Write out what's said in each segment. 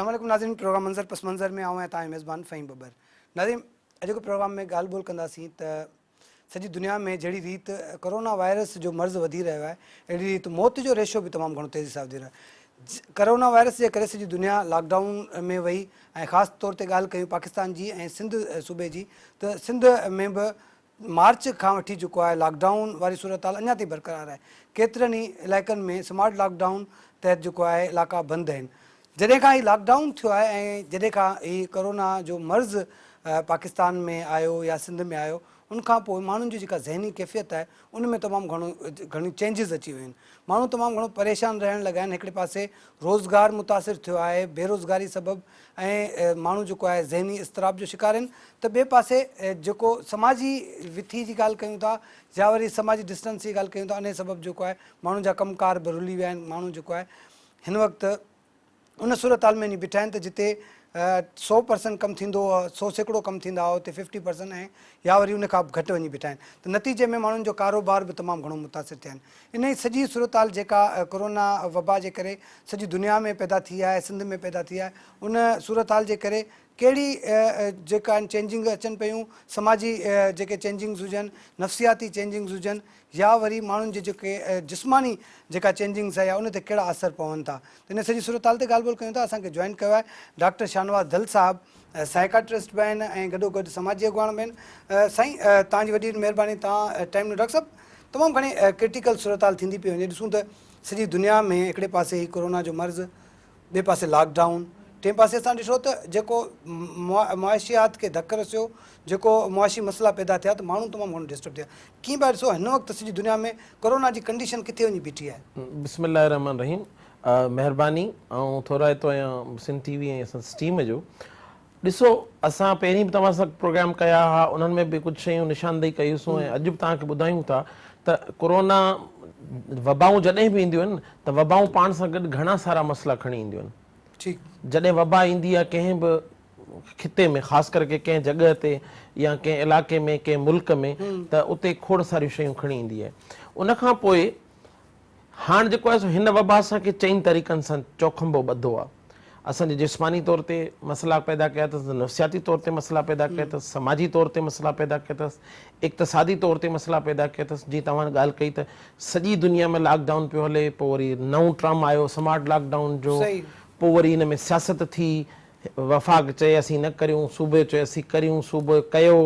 अस्सलाम वालेकुम नाज़रीन, प्रोग्राम मंज़र पस मंज़र में आऊँ तव्हां मेज़बान फ़हीम बबर। नाज़रीन, अॼु के प्रोग्राम में ॻाल्हि ॿोल कंदासीं त सॼी दुनिया में जहिड़ी रीति कोरोना वायरस जो मर्ज़ वधी रहियो आहे, अहिड़ी रीति मौत जो रेशो बि तमामु घणो तेज़ी सां वधी रहियो आहे। कोरोना वायरस जे करे सॼी दुनिया लॉकडाउन में वई ऐं ख़ासि तौर ते ॻाल्हि कयूं पाकिस्तान जी ऐं सिंध सूबे जी, त सिंध में बि मार्च खां वठी जेको आहे लॉकडाउन वारी सूरत हाल अञा ताईं बरक़रार आहे। केतिरनि ई इलाइक़नि में स्मार्ट लॉकडाउन तहत जेको आहे इलाइक़ा बंदि आहिनि। जॾहिं खां ही लॉकडाउन थियो आहे ऐं जॾहिं खां ही कोरोना जो मर्ज़ पाकिस्तान में आयो या सिंध में आयो, उनखां पोइ माण्हुनि जी जेका ज़हनी कैफ़ियत आहे उन में तमामु घणी चेंजिस अची वियूं आहिनि। माण्हू तमामु घणो परेशान रहण लॻा आहिनि। हिकिड़े पासे रोज़गार मुतासिर थियो आहे बेरोज़गारी सबबु ऐं माण्हू जेको आहे ज़हनी इज़तिराब जो शिकार आहिनि, त ॿिए पासे जेको समाजी विथी जी ॻाल्हि कयूं था या वरी समाजी डिस्टेंस जी ॻाल्हि कयूं था, उन सबबु जेको आहे माण्हुनि जा कमकार बि रुली विया आहिनि। माण्हू जेको आहे हिन वक़्तु उन सूरत हाल में वञी बीठा आहिनि त जिते 100% कमु थींदो, 100 सैकड़ो कमु थींदा हुआ, उते 50% ऐं या वरी उन खां बि घटि वञी बीठा आहिनि। त नतीजे में माण्हुनि जो कारोबार बि तमामु घणो मुतासिर थिया आहिनि। इन ई सॼी सूरत हाल जेका कोरोना वबा जे करे सॼी दुनिया में पैदा थी आहे, सिंध में पैदा थी आहे, उन सूरत हाल जे करे कहिड़ी जेका आहिनि चेंजिंग अचनि पियूं, समाजी जेके चेंजिंग्स हुजनि, नफ़्सियाती चेंजिंग्स हुजनि या वरी माण्हुनि जे जेके जिस्मानी जेका चेंजिंग्स आहे या उन ते कहिड़ा असर पवनि था। त इन सॼी सूरत हाल ते ॻाल्हि ॿोल कयूं था। असांखे जॉइन कयो आहे डॉक्टर शाहनवाज़ दल साहिबु, साइकाट्रिस्ट बि आहिनि ऐं गॾोगॾु समाजी अॻुवाण बि आहिनि। साईं, तव्हांजी वॾी महिरबानी, तव्हां टाइम ॾिनो। डॉक्टर साहिबु, तमामु घणी क्रिटिकल सूरत हाल थींदी पई वञे। ॾिसूं त सॼी दुनिया में हिकिड़े पासे ही कोरोना जो मर्ज़, ॿिए पासे लॉकडाउन, टे पासे असां ॾिठो त जेको मुआशियात खे धकु रसियो, जेको मुआशी मसइला पैदा थिया त माण्हू तमामु घणो डिस्टर्ब थिया। कीअं पिया ॾिसो हिन वक़्तु सॼी दुनिया में कोरोना जी कंडीशन किथे वञी बीठी आहे? बिस्मिल्लाह रहमान रहीम। महिरबानी। ऐं थोरा हितो आहियां सिंध टीवी ऐं स्टीम जो। ॾिसो, असां पहिरीं बि तव्हां सां प्रोग्राम कया हुआ, उन्हनि में बि कुझु शयूं निशानदेही कयूंसीं ऐं अॼु बि तव्हांखे ॿुधायूं था त कोरोना वबाऊं जॾहिं बि ईंदियूं आहिनि त वबाऊं पाण सां गॾु घणा सारा मसइला खणी ईंदियूं आहिनि। जॾहिं वबा ईंदी आहे कंहिं बि खिते में, ख़ासि करे कंहिं जॻह ते या कंहिं इलाइक़े में, कंहिं मुल्क में, त उते खोड़ सारियूं शयूं खणी ईंदी आहे। उनखां पोइ हाणे जेको आहे हिन वबा असांखे चइनि तरीक़नि सां चौखंबो ॿधो आहे। असांजे जिस्मानी तौर ते मसइला पैदा कया अथसि, नफ़्सियाती तौर ते मसइला पैदा कया अथसि, समाजी तौर ते मसइला पैदा कया अथसि, इक़्तिसादी तौर ते मसइला पैदा कया अथसि। जीअं तव्हां ॻाल्हि कई त सॼी दुनिया में लॉकडाउन पियो हले, पोइ वरी नओं ट्रम आयो स्मार्ट लॉकडाउन जो, पोइ वरी हिन में सियासत थी, वफ़ाक़ चए असीं न करियूं, सूबे चए असीं करियूं, सूबो कयो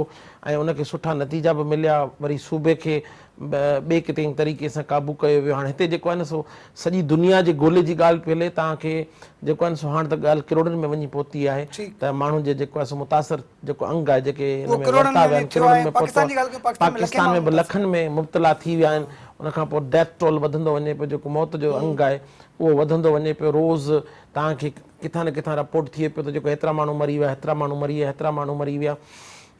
ऐं उनखे सुठा नतीजा बि मिलिया। वरी सूबे खे ॿिए किथे तरीक़े सां क़ाबू कयो वियो। हाणे हिते जेको आहे न सो सॼी दुनिया जे ॻोल्हे जी ॻाल्हि पई हले। तव्हांखे जेको आहे न सो हाणे त ॻाल्हि किरोड़नि में वञी पहुती आहे त माण्हुनि जे जेको आहे सो मुतासिर जेको अंग आहे जेके वरिता विया आहिनि किरोड़नि में पहुतो, पाकिस्तान में बि लखनि में मुब्तला थी विया आहिनि। उनखां पोइ डेथ टोल वधंदो वञे पियो, जेको मौत जो अंग आहे उहो वधंदो वञे पियो। रोज़ तव्हांखे किथां न किथां रिपोर्ट थिए पियो त जेको हेतिरा माण्हू मरी विया, हेतिरा माण्हू मरी विया, हेतिरा माण्हू मरी विया।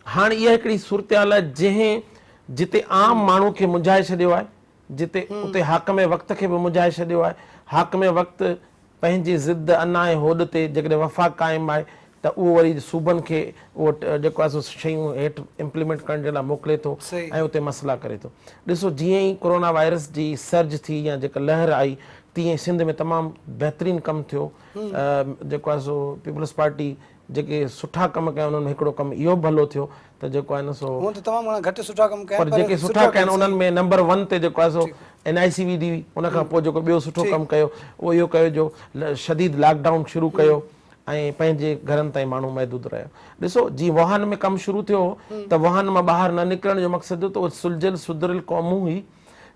हाणे इहा हिकिड़ी सूरत हाल आहे जंहिं जिते आम माण्हू खे मुंझाए छॾियो आहे, जिते उते हाकम वक़्त खे बि मुंझाए छॾियो आहे। हाकम वक़्तु पंहिंजी ज़िद अना ऐं होॾ ते जेकॾहिं वफ़ाक़ क़ाइमु आहे त उहो वरी सूबनि खे उहो जेको आहे सो शयूं हेठि इम्प्लीमेंट करण जे लाइ मोकिले थो ऐं उते मसइला करे थो। ॾिसो, जीअं ई कोरोना वायरस जी सर्ज थी या जेका लहर आई, तीअं सिंध में तमामु बहितरीनु कमु थियो। जेको आहे सो पीपल्स पार्टी जेके सुठा कम कया उन्हनि में हिकिड़ो कमु इहो बि भलो थियो त जेको आहे न सो पर जेके सुठा कया आहिनि उन्हनि में नंबर 1 ते जेको आहे सो NICVD, उनखां पोइ जेको ॿियो सुठो कमु कयो उहो इहो कयो जो शदीद लॉकडाउन शुरू कयो ऐं पंहिंजे घरनि ताईं माण्हू महदूद रहिया। ॾिसो, जीअं वुहान में कमु शुरू थियो त वुहान मां ॿाहिरि न निकिरण जो मक़सदु त उहो सुलझियल सुधरियल क़ौमूं हुई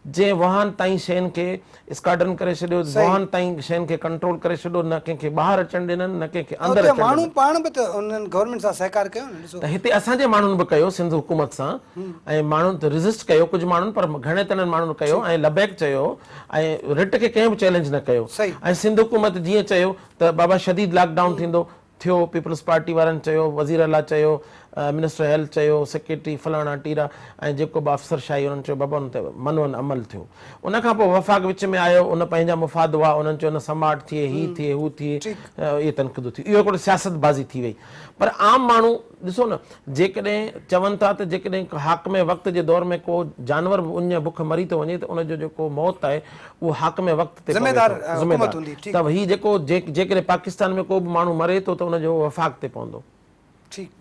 जंहिं वुहान ताईं शयुनि खे स्काडन करे छॾियो, वुहान ताईं शयुनि खे कंट्रोल करे छॾियो, न कंहिंखे ॿाहिरि अचणु ॾिननि, न कंहिंखे अंदरि अचणु ॾिननि। पाण बि त उन्हनि गवर्नमेंट सां सहकार कयो न। त हिते असांजे माण्हुनि बि कयो सिंध हुकूमत सां ऐं माण्हुनि त रेज़िस्ट कयो, कुझु माण्हुनि, पर घणे तननि माण्हुनि कयो ऐं लबैक चयो ऐं रिट खे कंहिं बि चैलेंज न कयो। ऐं सिंध हुकूमत जीअं चयो त बाबा शदीद लॉकडाउन थींदो, थियो, पीपल्स पार्टी वारनि चयो, वज़ीर अला चयो, मिनिस्टर हेल्थ चयो, सेक्रेटरी फलाणा टीरा ऐं जेको बि अफ़सरशाही उन्हनि चयो बाबा उन ते मनवन अमल थियो। उन खां पोइ वफ़ाक़ विच में आयो, उन पंहिंजा मुफ़ाद हुआ, उन्हनि चयो न समाट थिए, हीअ थिए, हू थिए, इहे तनक़ीदूं थियूं। इहो हिकिड़ो सियासतबाज़ी थी वई। पर आम माण्हू ॾिसो न, जेकॾहिं चवनि था त जेकॾहिं हाकिम वक़्त जे दौर में को जानवर बि उन बुख मरी थो वञे त उनजो जेको मौत आहे उहो हाकिम वक़्त ते ज़िम्मेदार ज़िम्मेदार त हीअ जेको जेकॾहिं पाकिस्तान में को बि माण्हू मरे थो त उनजो वफ़ाक़ ते पवंदो,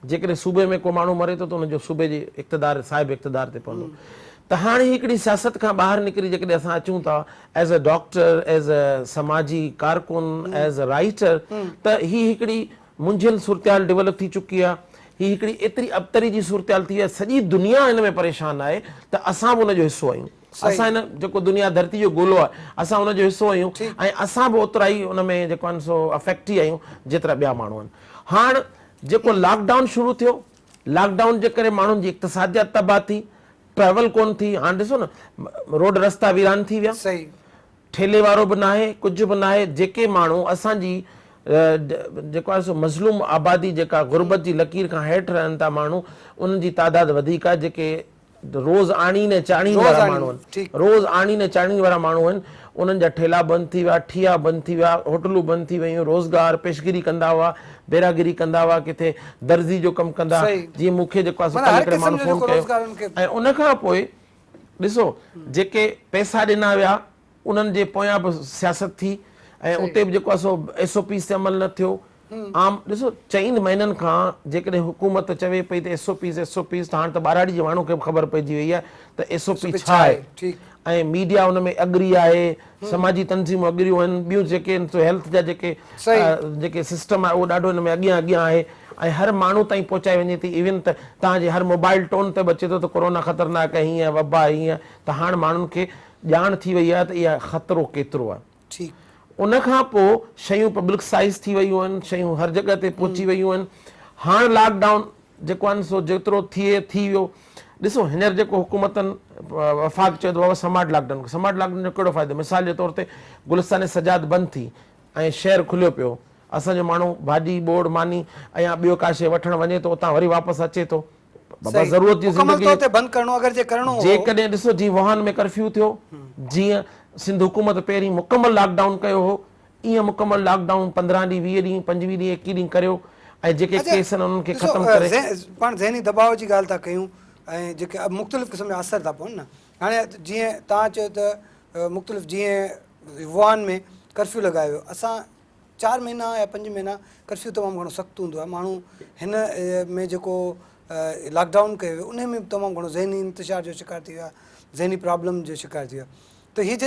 जेकॾहिं सूबे में को माण्हू मरे थो त उनजो सूबे जे इक़्तिदार साहिब इक़्तिदार ते पवंदो। त हाणे हिकिड़ी सियासत खां ॿाहिरि निकिरी जेकॾहिं असां अचूं था as a doctor, as a समाजी कारकुन, एज़ अ राइटर, त हीअ हिकिड़ी मुंझियल सूरतहाल डेवलप थी चुकी आहे। हीअ हिकिड़ी एतिरी अबतरी जी सूरतहाल थी आहे, सॼी दुनिया हिन में परेशान आहे त असां बि उनजो हिसो आहियूं। असां हिन जेको दुनिया धरती जो गोलो आहे असां उनजो हिसो आहियूं ऐं असां बि ओतिरा ई उन में जेको आहे सो अफेक्ट ई आहियूं जेतिरा ॿिया माण्हू आहिनि। हाणे जेको लॉकडाउन शुरू थियो, लॉकडाउन जे करे माण्हुनि जी इक़्तिसादियत तबाह थी, ट्रेवल कोन थी। हाणे ॾिसो न, रोड रस्ता वीरान थी विया, ठेले वारो बि न आहे, कुझु बि न आहे। जेके माण्हू असांजी जेको आहे सो मज़लूम आबादी जेका गुरबत जी लकीर खां हेठि रहनि था माण्हू, उन्हनि जी तादाद वधीक आहे। जेके रोज़ आणी चाणीनि वारा माण्हू आहिनि, रोज़ आणी चाणीनि वारा माण्हू आहिनि, उन्हनि जा ठेला बंदि थी विया, ठिया बंदि थी विया, होटलूं बंदि थी वियूं, रोज़गार पेशगिरी कंदा हुआ, बेरागिरी कंदा हुआ, किथे दर्ज़ी जो कमु कंदा, जीअं मूंखे जेको आहे माण्हू फ़ोन कयो। ऐं उन खां पोइ ॾिसो जेके पैसा ॾिना विया उन्हनि जे पोयां बि सियासत थी ऐं उते बि जेको आहे सो SOPs ते अमल न थियो। आम ॾिसो 4 महीननि खां जेकॾहिं हुकूमत चवे पई त SOPs त हाणे त ॿाराड़ी जे माण्हू खे बि ख़बर पइजी वई आहे त SOP छा आहे। ऐं मीडिया हुन में अग्री आहे, समाजी तंज़ीमूं अग्रियूं आहिनि, ॿियूं जेके आहिनि हेल्थ जा जेके सिस्टम आहे उहो ॾाढो हिन में अॻियां आहे ऐं हर माण्हू ताईं पहुचाए वञे थी। इवन त तव्हांजे हर मोबाइल टोन ते बि अचे थो त कोरोना ख़तरनाक आहे, हीअं वबा आहे, हीअं। त हाणे माण्हुनि खे ॼाण थी वई आहे त इहा ख़तरो केतिरो आहे। उन खां पोइ शयूं पब्लिकसाइज़ थी वियूं आहिनि, शयूं हर जॻह ते पहुची वियूं आहिनि। हाणे लॉकडाउन जेको आहे सो जेतिरो थी वियो, ॾिसो हींअर जेको हुकूमतनि वफ़ाक़ चयो त बाबा स्मार्ट लॉकडाउन जो कहिड़ो फ़ाइदो। मिसाल जे तौर ते गुलिस्तान सजाद बंदि थी ऐं शहर खुलियो पियो, असांजो माण्हू भाॼी बोड़ मानी ऐं ॿियो का शइ वठणु वञे थो, उतां वरी वापसि अचे थो। बाबा ज़रूरत जी ज़िंदगी जेकॾहिं ॾिसो जीअं वुहान में कर्फ्यू थियो, जीअं सिंध हुकूमत पहिरीं मुकमल लॉकडाउन कयो हो, ईअं मुकमल लॉकडाउन 15 ॾींहं 20 ॾींहं 25 ॾींहं 21 ॾींहं करियो ऐं जेके केस आहिनि उन्हनि खे ख़तमु करे। पाण ज़हनी दबाव जी ॻाल्हि था कयूं ऐं जेके मुख़्तलिफ़ क़िस्म जा असर था पवनि न। हाणे जीअं तव्हां चयो त मुख़्तलिफ़ जीअं वुहान में कर्फ्यू लॻायो वियो, असां 4 महीना या 5 महीना कर्फ्यू तमामु घणो सख़्तु हूंदो आहे। माण्हू हिन में जेको लॉकडाउन कयो वियो उन में बि तमामु घणो ज़हनी इंतिशार जो शिकार थी विया, ज़हनी प्रॉब्लम जो शिकार थी विया। त हीअ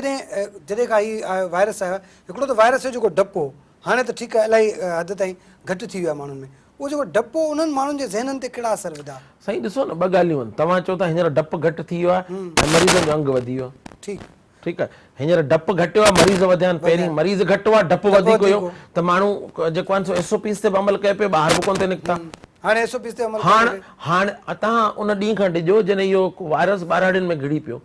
जॾहिं खां हीअ वायरस आयो, हिकिड़ो त वायरस जो जेको डपु हो, हाणे त ठीकु आहे इलाही हद ताईं घटि थी वियो आहे माण्हुनि में, उहो जेको डपु हो उन्हनि माण्हुनि जे ज़हननि ते कहिड़ा असर विधा? साईं ॾिसो न, 2 ॻाल्हियूं आहिनि। तव्हां चओ था हींअर डपु घटि थी वियो आहे ऐं मरीज़नि जो अंग वधी वियो आहे। ठीकु आहे, हींअर डपु घटियो आहे, मरीज़ वधिया आहिनि। पहिरीं मरीज़ घटि हुआ, डपु वधीक हुयो त माण्हू जेको आहे SOPs ते बि अमल कयो पियो, ॿाहिरि बि कोन ते निकिता। हाणे तव्हां उन ॾींहं खां ॾिजो जॾहिं इहो वायरस ॿाराड़ियुनि में घिड़ी पियो,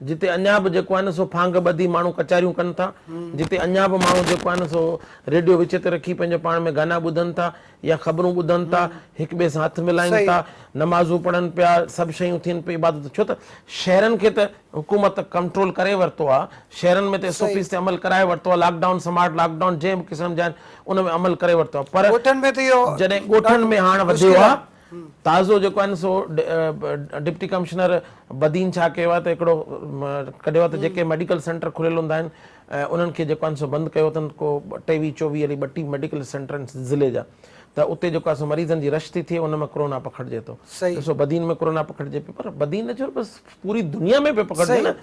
जिते अञा बि जेको आहे न सो फांग ॿधी माण्हू कचारियूं कनि था, जिते अञा बि माण्हू जेको आहे न सो रेडियो विच ते रखी पंहिंजो पाण में गाना ॿुधनि था या ख़बरूं ॿुधनि था, हिक ॿिए सां हथ मिलाइनि था, नमाज़ूं पढ़नि पिया, सभु शयूं थियनि पई इबादत। छो त शहरनि खे त हुकूमत कंट्रोल करे वरितो आहे, शहरनि में त SOPs ते अमल कराए वरितो आहे, लॉकडाउन स्मार्ट लॉकडाउन जंहिं बि क़िस्म जा आहिनि उन में अमल करे वरितो आहे। पर जॾहिं ॻोठनि में हाणे वधियो आहे, ताज़ो जेको आहे न सो डिप्टी कमिश्नर बदीन छा कयो आहे त हिकिड़ो कढियो आहे त जेके मेडिकल सेंटर खुलियल हूंदा आहिनि उन्हनि खे जेको आहे सो बंदि कयो अथनि। को 23-24 अहिड़ी 32 मेडिकल सेंटर आहिनि ज़िले जा, त उते जेको आहे सो मरीज़नि जी रश थी थिए, उन में कोरोना पकड़िजे थो। ॾिसो बदीन में कोरोना पकड़िजे पियो, पर बदीन जो बसि पूरी दुनिया में पियो पकड़िजे न।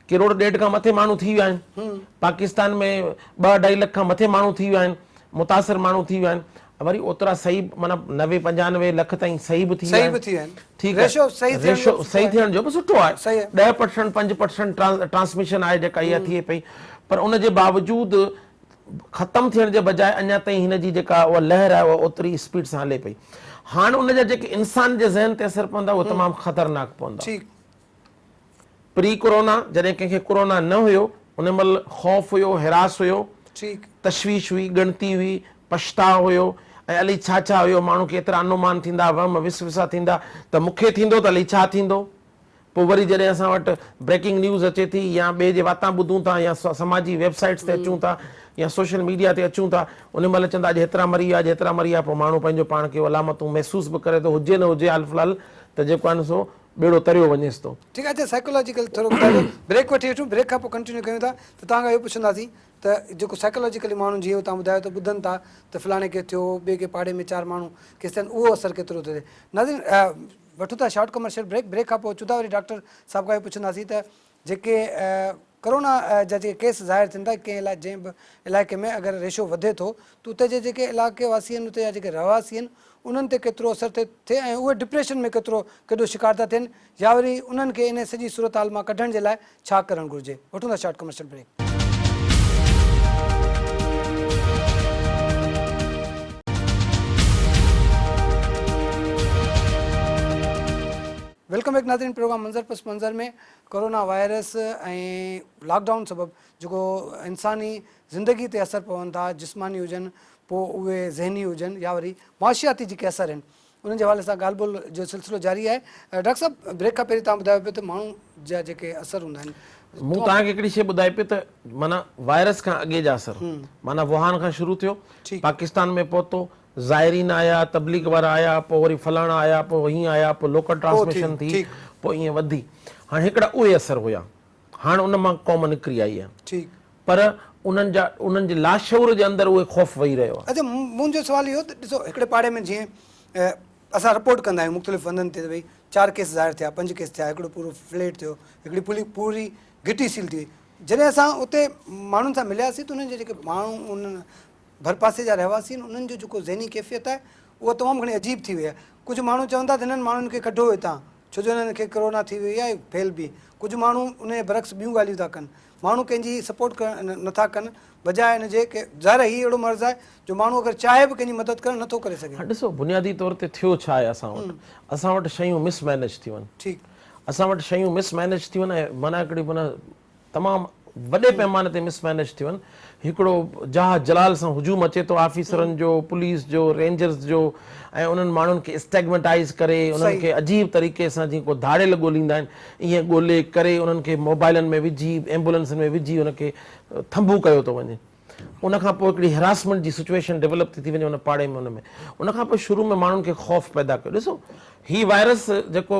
1.5 करोड़ खां मथे माण्हू थी विया आहिनि, पाकिस्तान में 2-2.5 लख खां मथे माण्हू थी विया आहिनि, मुतासिर माण्हू थी विया आहिनि। वरी ओतिरा सही माना 90-95 लख ताईं सही बि थी विया आहिनि। ठीकु आहे, रेशो सही थियण जो बि सुठो आहे। 10% 5% ट्रांसमिशन आहे जेका इहा थिए पई, पर उन जे बावजूदि ख़तमु थियण जे बजाए अञा ताईं हिन जी जेका उहा लहर आहे उहा ओतिरी स्पीड सां हले पई। हाणे उन जा जेके इंसान जे ज़हन ते असर पवंदा उहे तमामु ख़तरनाक पवंदा। प्री कोरोना जॾहिं कंहिंखे कोरोना न हुयो उन महिल ख़ौफ़ हुयो, हिरास हुयो, तशवीश हुई, ॻणती हुई, पछताव हुयो ऐं अली छा छा हुयो, माण्हू खे एतिरा अनुमान थींदा, वहम विसविसा थींदा त मूंखे थींदो त अली छा थींदो। पोइ वरी जॾहिं असां वटि ब्रेकिंग न्यूज़ अचे थी या ॿिए जे वातां ॿुधूं था या समाजी वेबसाइट्स ते अचूं था या सोशल मीडिया ते अचूं था, उन महिल चवंदा अॼु हेतिरा मरी विया, अॼु हेतिरा मरी विया, पोइ माण्हू पंहिंजो पाण खे अलामतूं महसूसु बि करे थो, हुजे न हुजे हाल फ़िलहाल त जेको आहे न सो बेड़ो तरियो वञेसि थो। ठीकु आहे, अच्छा साइकोलॉजिकल थोरो ॿुधाइजो, ब्रेक वठी वठूं, ब्रेक खां पोइ कंटिन्यू कयूं था त तव्हांखां इहो पुछंदासीं त जेको साइकोलॉजिकली माण्हू जीअं तव्हां ॿुधायो त ॿुधनि था त फलाणे खे थियो, ॿिए खे पाड़े में 4 माण्हू केसि ताईं उहो असरु केतिरो थो थिए। नाज़रीन वठूं था शॉर्ट कमर्शियल ब्रेक, ब्रेक खां पोइ अचूं था वरी डॉक्टर साहिब खां इहो पुछंदासीं त जेके कोरोना जा जेके केस ज़ाहिर थियनि था कंहिं जंहिं बि इलाइक़े में अगरि रेशो वधे थो त उते जे जेके इलाइक़े वासी आहिनि, उते जा जेके रहवासी आहिनि, उन्हनि ते केतिरो असरु थिए ऐं उहे डिप्रेशन में केॾो शिकार था थियनि, या वरी उन्हनि खे इन सॼी सूरत हाल मां कढण जे लाइ छा करणु घुरिजे। वठूं था short commercial break. Welcome back नाज़रीन, प्रोग्राम मंज़र पस मंज़र में कोरोना वायरस ऐं लॉकडाउन सबबु जेको इंसानी ज़िंदगी ते असरु पवनि था, जिस्मानी हुजनि, पोइ उहे ज़हनी हुजनि या वरी मुआशियाती जेके असर आहिनि, उन्हनि जे हवाले सां ॻाल्हि ॿोल जो सिलसिलो जारी आहे। डॉक्टर साहब, ब्रेक खां पहिरीं तव्हां ॿुधायो पियो त माण्हू जा जेके असर हूंदा आहिनि, मूं तव्हांखे हिकिड़ी शइ ॿुधाई पई त माना वायरस खां अॻे जा असर, माना वुहान खां शुरू थियो, पाकिस्तान में पहुतो, ज़ाइरीन आया, तबलीग वारा आया, पोइ वरी फलाणा आया, पोइ हीअं आया, पोइ लोकल ट्रांसमिशन थी, पोइ ईअं वधी। हाणे हिकिड़ा उहे असर हुया, हाणे उन मां क़ौम निकिरी आई आहे, पर उन्हनि जे लाशऊर जे अंदरि उहे ख़ौफ़ वेही रहियो आहे। अच्छा, मुंहिंजो सुवाल इहो त ॾिसो, हिकिड़े पाड़े में जीअं असां रिपोर्ट कंदा आहियूं मुख़्तलिफ़ हंधनि ते, भई 4 केस ज़ाहिर थिया, 5 केस थिया, हिकिड़ो पूरो फ्लैट थियो, हिकिड़ी पूरी घिटी सील थी। जॾहिं असां उते माण्हुनि सां मिलियासीं त उन्हनि जे जेके माण्हू उन्हनि भरपासे जा रहवासी आहिनि, उन्हनि जो जेको ज़हनी कैफ़ियत आहे उहा तमामु घणी अजीब थी वई आहे। कुझु माण्हू चवनि था त हिननि माण्हुनि खे कढो हितां, छो जो हिननि खे कोरोना थी वई आहे, फेल बि। कुझु माण्हू उन जे बरक्स ॿियूं ॻाल्हियूं था कनि, माण्हू कंहिंजी सपोर्ट नथा कनि, बजाए हिन जे की ज़ाहिर हीउ अहिड़ो मर्ज़ु आहे जो माण्हू अगरि चाहे बि कंहिंजी मदद करणु नथो करे सघे। ॾिसो, बुनियादी तौर ते थियो छा आहे, असां वटि शयूं मिसमैनेज थी वञनि। ठीकु, असां वटि शयूं मिसमैनेज थी वञनि ऐं माना हिकिड़ी माना तमामु वॾे पैमाने ते मिसमैनेज थी वञनि। हिकिड़ो जहाज़ जलाल सां हुजूम अचे थो ऑफिसरनि जो, पुलिस जो, रेंजर्स जो, ऐं उन्हनि माण्हुनि खे स्टैगमेटाइज़ करे, उन्हनि खे अजीब तरीक़े सां जीअं को धाड़ेल ॻोल्हींदा आहिनि, ईअं ॻोल्हे करे उन्हनि खे मोबाइलनि में विझी, एम्बुलेंसनि में विझी उनखे थंभू कयो थो वञे। उनखां पोइ हिकिड़ी हिरासमेंट जी सिचुएशन डेवलप थी वञे उन पाड़े में। उन में उनखां पोइ शुरू में माण्हुनि खे ख़ौफ़ पैदा कयो। ॾिसो, हीउ वायरस जेको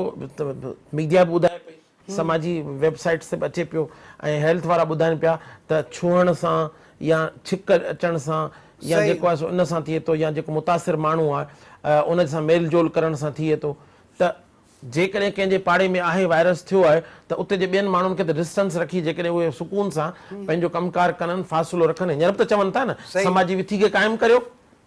मीडिया बि ॿुधाए पई, समाजी वेबसाइट्स ते बि अचे पियो, ऐं हेल्थ वारा ॿुधाइनि पिया त छुहण सां या छिक अचण सां या जेको आहे सो इन सां थिए थो, या जेको मुतासिर माण्हू आहे उन सां मेल जोल करण सां थिए थो। त जेकॾहिं कंहिंजे पाड़े में आहे, वायरस थियो आहे, त उते जे ॿियनि माण्हुनि खे त डिस्टेंस रखी जेकॾहिं उहे सुकून सां पंहिंजो कमकार कनि, फ़ासिलो रखनि। हींअर बि त चवनि था न, समाजी विथी खे क़ाइमु करियो,